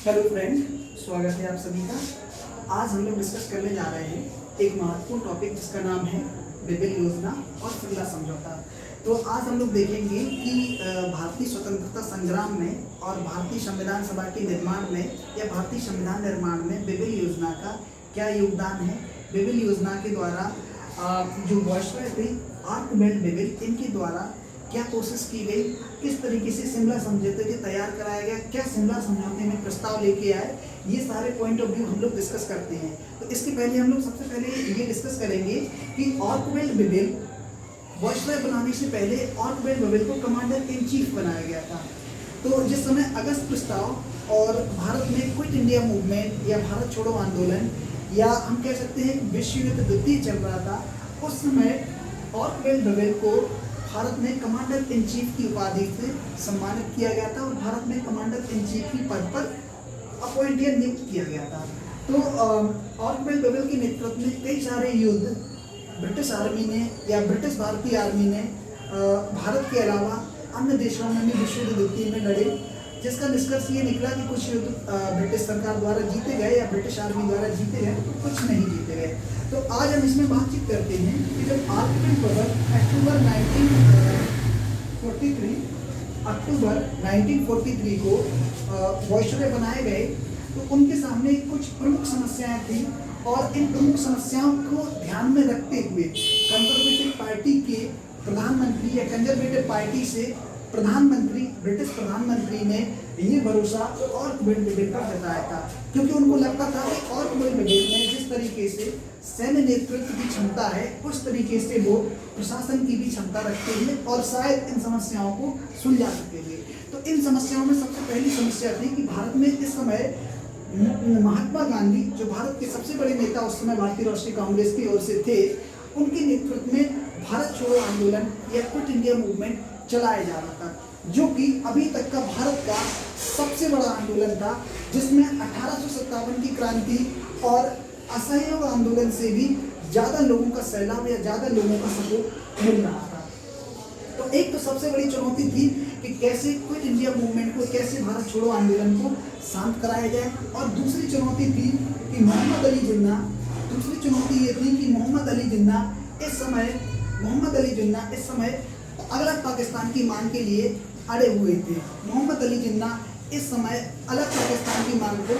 Hello friend, स्वागत है आप सभी का। आज हम लोग डिस्कस करने जा रहे हैं एक महत्वपूर्ण टॉपिक जिसका नाम है बेबिल योजना और शिमला समझौता। तो आज हम लोग देखेंगे कि भारतीय स्वतंत्रता संग्राम में और भारतीय संविधान सभा के निर्माण में या भारतीय संविधान निर्माण में बेबिल योजना का क्या योगदान है। बेबिल योजना के द्वारा जो वायसराय थे आर्कबिल्ड बेबिल, इनके द्वारा क्या कोशिश की गई, किस तरीके से शिमला समझौते को तैयार कराया गया, क्या शिमला समझौते में प्रस्ताव लेके आए, ये सारे पॉइंट ऑफ व्यू हम लोग डिस्कस करते हैं। तो इसके पहले हम लोग सबसे पहले ये डिस्कस करेंगे कि आर्कबिल्ड बेबिल वायसराय बनाने से पहले आर्कबिल्ड बेबिल को कमांडर इन चीफ बनाया गया था। तो जिस समय अगस्त प्रस्ताव और भारत में क्विट इंडिया मूवमेंट या भारत छोड़ो आंदोलन या हम कह सकते हैं विश्व युद्ध द्वितीय चल रहा था, उस समय आर्कबिल्ड बेबिल को भारत में कमांडर इन चीफ की उपाधि से सम्मानित किया गया था और भारत में कमांडर इन चीफ की पद पर अपॉइंट या नियुक्त किया गया था। तो आर्कबिल्ड बेबिल के नेतृत्व में कई सारे युद्ध ब्रिटिश आर्मी ने या ब्रिटिश भारतीय आर्मी ने भारत के अलावा अन्य देशों में भी विश्व युद्ध द्वितीय में लड़े, जिसका निष्कर्ष ये निकला कि कुछ युद्ध ब्रिटिश सरकार द्वारा जीते गए या ब्रिटिश आर्मी द्वारा जीते गए, कुछ नहीं जीते गए। तो आज हम इसमें बातचीत करते हैं कि जब आर्कबिल्ड बेबिल अक्टूबर 1943 को वायसराय बनाए गए, तो उनके सामने कुछ प्रमुख समस्याएं थी और इन प्रमुख समस्याओं को ध्यान में रखते हुए कंजर्वेटिव पार्टी के प्रधानमंत्री या कंजर्वेटिव पार्टी से ब्रिटिश प्रधानमंत्री ने ये भरोसा आर्कबिल्ड बेबिल पर जताया था, क्योंकि उनको लगता था कि आर्कबिल्ड बेबिल में जिस तरीके से सैन्य नेतृत्व की क्षमता है उस तरीके से वो प्रशासन की भी क्षमता रखते हैं और शायद इन समस्याओं को सुलझा सकेंगे। तो इन समस्याओं में सबसे पहली समस्या थी कि भारत में इस समय महात्मा गांधी, जो भारत के सबसे बड़े नेता उस समय भारतीय राष्ट्रीय कांग्रेस की ओर से थे, उनके नेतृत्व में भारत छोड़ो आंदोलन या क्विट इंडिया मूवमेंट चलाया जा रहा था, जो कि अभी तक का भारत का सबसे बड़ा आंदोलन था, जिसमें 1857 की क्रांति और असहयोग आंदोलन से भी ज़्यादा लोगों का सैलाब या ज़्यादा लोगों का सपोर्ट मिल रहा था। तो एक तो सबसे बड़ी चुनौती थी कि कैसे क्विट इंडिया मूवमेंट को, कैसे भारत छोड़ो आंदोलन को शांत कराया जाए, और दूसरी चुनौती थी कि मोहम्मद अली जिन्ना इस समय अलग पाकिस्तान की मांग के लिए अड़े हुए थे। मोहम्मद अली जिन्ना इस समय अलग पाकिस्तान की मांग को